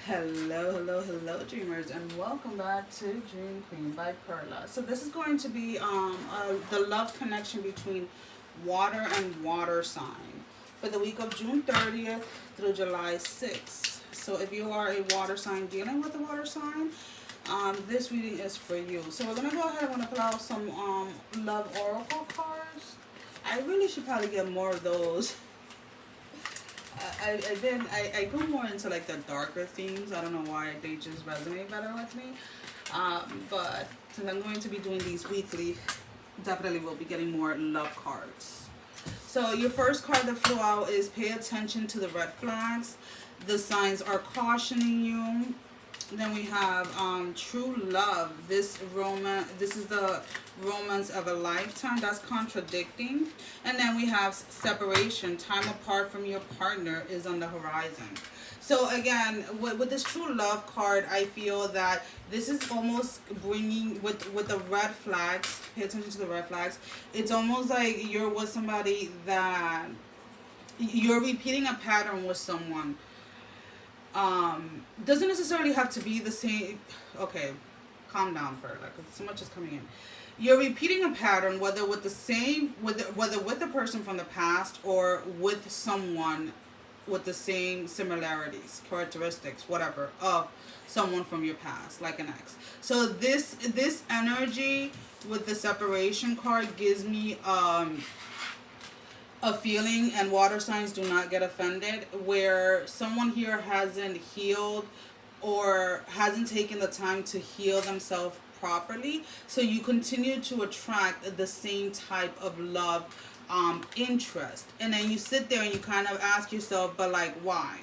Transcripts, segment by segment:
Hello, dreamers, and welcome back to Dream Queen by Perla. So this is going to be the love connection between water and water sign for the week of June 30th through July 6th. So if you are a water sign dealing with a water sign, this reading is for you. So we're gonna go ahead. I'm gonna pull out some love oracle cards. I really should probably get more of those. I go more into like the darker themes. I don't know why they just resonate better with me. But since I'm going to be doing these weekly, definitely will be getting more love cards. So your first card that flew out is pay attention to the red flags. The signs are cautioning you. Then we have true love. This is the romance of a lifetime. That's contradicting. And then we have separation. Time apart from your partner is on the horizon. So again, with this true love card, I feel that this is almost bringing, with the red flags, pay attention to the red flags, it's almost like you're with somebody that you're repeating a pattern with someone. Doesn't necessarily have to be the same. Okay, calm down for like so much is coming in. You're repeating a pattern, whether with the same, whether with a person from the past or with someone with the same similarities, characteristics, whatever, of someone from your past, like an ex. So this energy with the separation card gives me a feeling, and water signs do not get offended, where someone here hasn't healed or hasn't taken the time to heal themselves properly, so you continue to attract the same type of love, interest, and then you sit there and you kind of ask yourself, but like, why?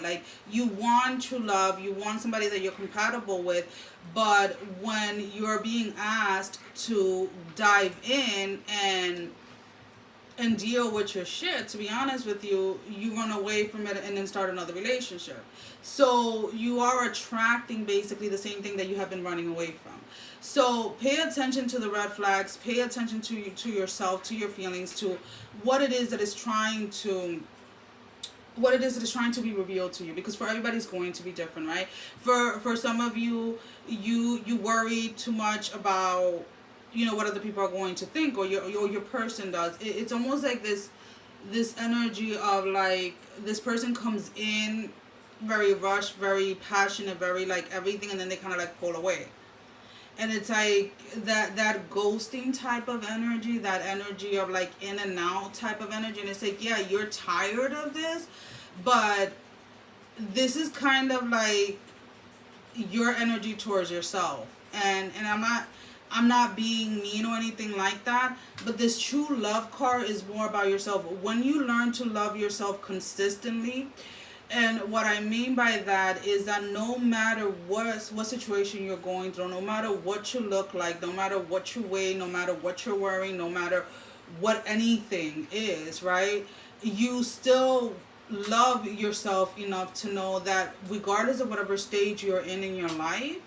Like, you want true love, you want somebody that you're compatible with, but when you're being asked to dive in and deal with your shit, to be honest with you, you run away from it and then start another relationship. So you are attracting basically the same thing that you have been running away from. So pay attention to the red flags, pay attention to yourself, to your feelings, to what it is that is trying to be revealed to you, because for everybody's going to be different, right? For some of you, you worry too much about, what other people are going to think, or your person does. It's almost like this energy of like, this person comes in very rushed, very passionate, very like everything, and then they kind of like pull away. And it's like that ghosting type of energy, that energy of like in and out type of energy. And it's like, yeah, you're tired of this, but this is kind of like your energy towards yourself. And I'm not being mean or anything like that, but this true love card is more about yourself. When you learn to love yourself consistently, and what I mean by that is that no matter what situation you're going through, no matter what you look like, no matter what you weigh, no matter what you're wearing, no matter what anything is, right? You still love yourself enough to know that regardless of whatever stage you're in your life,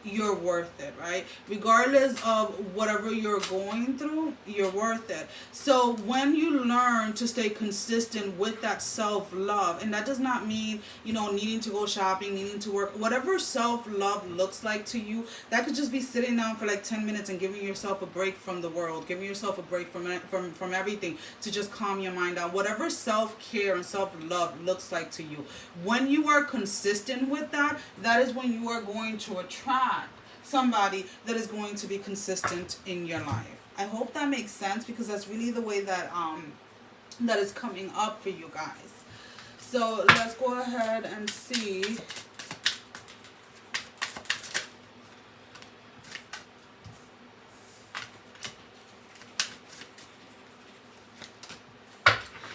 you're worth it, right? Regardless of whatever you're going through, you're worth it. So when you learn to stay consistent with that self-love, and that does not mean, needing to go shopping, needing to work, whatever self-love looks like to you, that could just be sitting down for like 10 minutes and giving yourself a break from the world, giving yourself a break from everything, to just calm your mind down. Whatever self-care and self-love looks like to you, when you are consistent with that, that is when you are going to attract somebody that is going to be consistent in your life. I hope that makes sense, because that's really the way that that is coming up for you guys. So let's go ahead and see.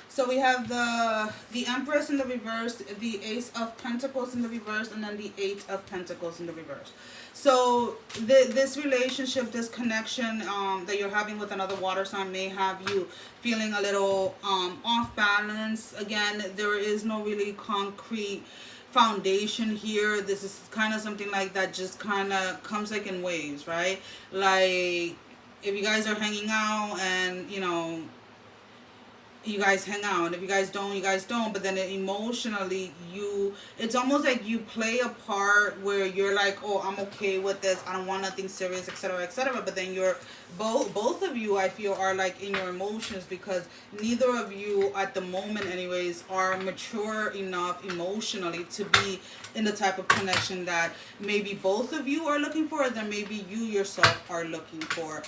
So we have the Empress in the reverse, the Ace of Pentacles in the reverse, and then the Eight of Pentacles in the reverse. So this relationship, this connection that you're having with another water sign may have you feeling a little off balance. Again, there is no really concrete foundation here. This is kind of something like that just kind of comes like in waves, right? Like if you guys are hanging out and you guys hang out, and if you guys don't, you guys don't. But then emotionally, it's almost like you play a part where you're like, oh, I'm okay with this, I don't want nothing serious, etc., etc. But then you're both of you, I feel, are like in your emotions, because neither of you at the moment anyways are mature enough emotionally to be in the type of connection that maybe both of you are looking for, or then maybe you yourself are looking for.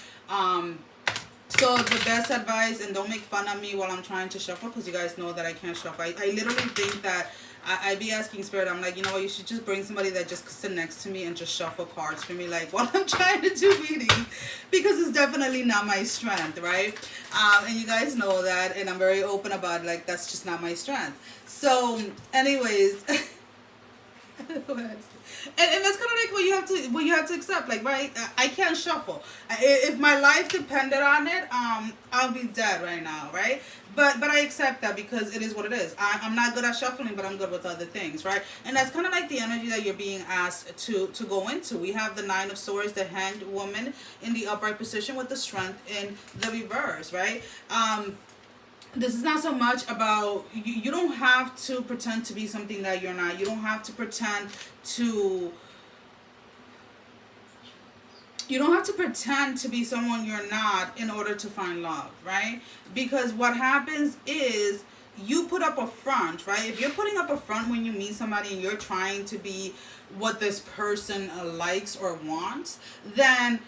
So the best advice, and don't make fun of me while I'm trying to shuffle, because you guys know that I can't shuffle. I literally think that I be asking Spirit, I'm like, you know what, you should just bring somebody that just sit next to me and just shuffle cards for me, like, while I'm trying to do reading, because it's definitely not my strength, right? And you guys know that, and I'm very open about it, like, that's just not my strength. So, anyways... And that's kind of like what you have to accept, like, right? I can't shuffle. If my life depended on it, I'll be dead right now, right? But I accept that, because it is what it is. I'm not good at shuffling, but I'm good with other things, right? And that's kind of like the energy that you're being asked to go into. We have the Nine of Swords, the Hanged Woman in the upright position, with the Strength in the reverse, right? This is not so much about, you don't have to pretend to be something that you're not. You don't have to pretend to, be someone you're not in order to find love, right? Because what happens is, you put up a front, right? If you're putting up a front when you meet somebody and you're trying to be what this person likes or wants, then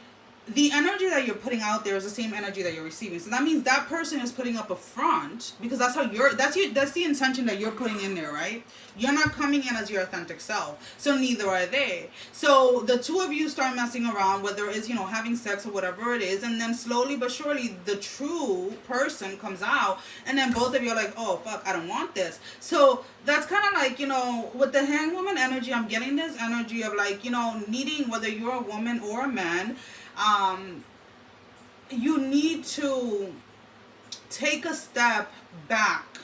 the energy that you're putting out there is the same energy that you're receiving. So that means that person is putting up a front, because that's how that's the intention that you're putting in there, right? You're not coming in as your authentic self, so neither are they. So the two of you start messing around, whether it's, having sex or whatever it is, and then slowly but surely the true person comes out, and then both of you are like, oh fuck, I don't want this. So that's kind of like, with the Hanged Woman energy, I'm getting this energy of like, needing, whether you're a woman or a man, you need to take a step back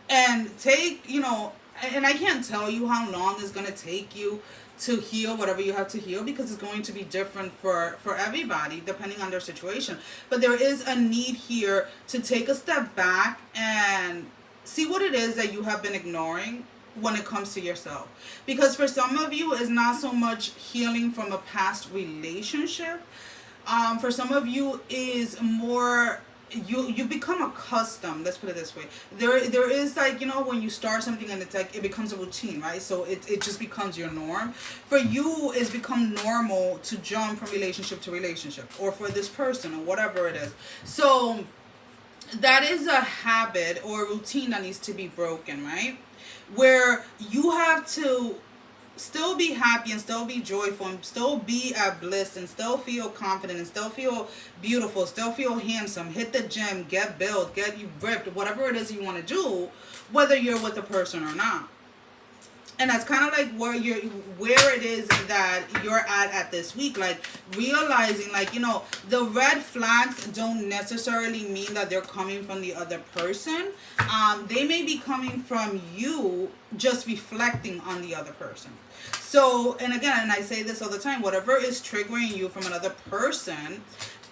and take, and I can't tell you how long it's going to take you to heal whatever you have to heal, because it's going to be different for everybody depending on their situation. But there is a need here to take a step back and see what it is that you have been ignoring when it comes to yourself. Because for some of you, it's not so much healing from a past relationship. For some of you is more, you become accustomed, let's put it this way. There is like, when you start something and it's like, it becomes a routine, right? So it just becomes your norm. For you, it's become normal to jump from relationship to relationship, or for this person, or whatever it is. So that is a habit or a routine that needs to be broken, right? Where you have to still be happy and still be joyful and still be at bliss and still feel confident and still feel beautiful, still feel handsome, hit the gym, get built, get you ripped, whatever it is you want to do, whether you're with a person or not. And that's kind of like where it is that you're at this week, like realizing, like, the red flags don't necessarily mean that they're coming from the other person. They may be coming from you just reflecting on the other person. So, and again, and I say this all the time, whatever is triggering you from another person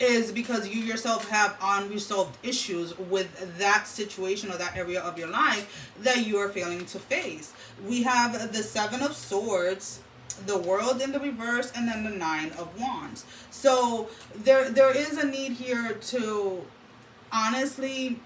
is because you yourself have unresolved issues with that situation or that area of your life that you are failing to face. We have the Seven of Swords, the World in the reverse, and then the Nine of Wands. So there is a need here to, honestly,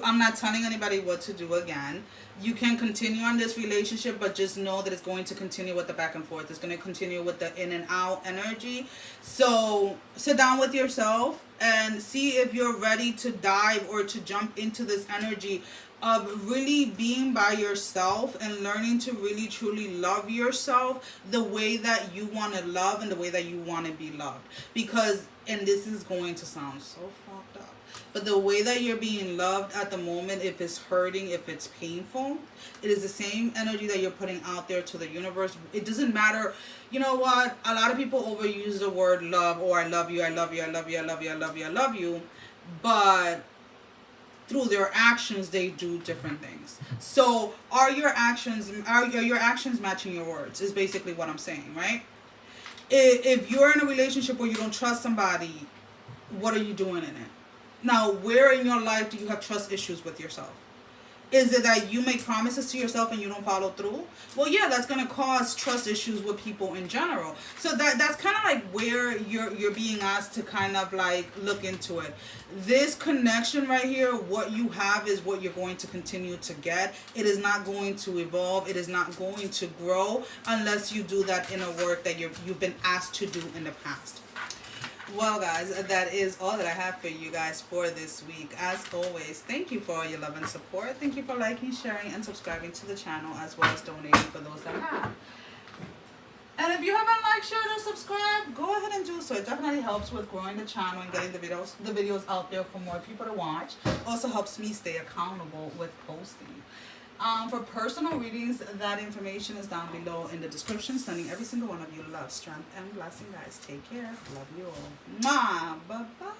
I'm not telling anybody what to do again. You can continue on this relationship, but just know that it's going to continue with the back and forth. It's going to continue with the in and out energy. So sit down with yourself and see if you're ready to dive or to jump into this energy of really being by yourself and learning to really truly love yourself the way that you want to love and the way that you want to be loved. Because, and this is going to sound so fucked up, but the way that you're being loved at the moment, if it's hurting, if it's painful, it is the same energy that you're putting out there to the universe. It doesn't matter. You know what? A lot of people overuse the word love, or I love you, I love you, I love you, I love you, I love you, I love you. But through their actions, they do different things. So are your actions matching your words is basically what I'm saying, right? If you're in a relationship where you don't trust somebody, what are you doing in it? Now, where in your life do you have trust issues with yourself? Is it that you make promises to yourself and you don't follow through? Well, yeah, that's gonna cause trust issues with people in general. So that's kind of like where you're being asked to kind of like look into it. This connection right here, what you have is what you're going to continue to get. It is not going to evolve. It is not going to grow unless you do that inner work that you've been asked to do in the past. Well, guys, that is all that I have for you guys for this week. As always, thank you for all your love and support. Thank you for liking, sharing, and subscribing to the channel, as well as donating for those that have. And if you haven't liked, shared, or subscribed, go ahead and do so. It definitely helps with growing the channel and getting the videos out there for more people to watch. Also helps me stay accountable with posting. For personal readings, that information is down below in the description. Sending every single one of you love, strength, and blessing, guys. Take care. Love you all. Mwah. Bye-bye.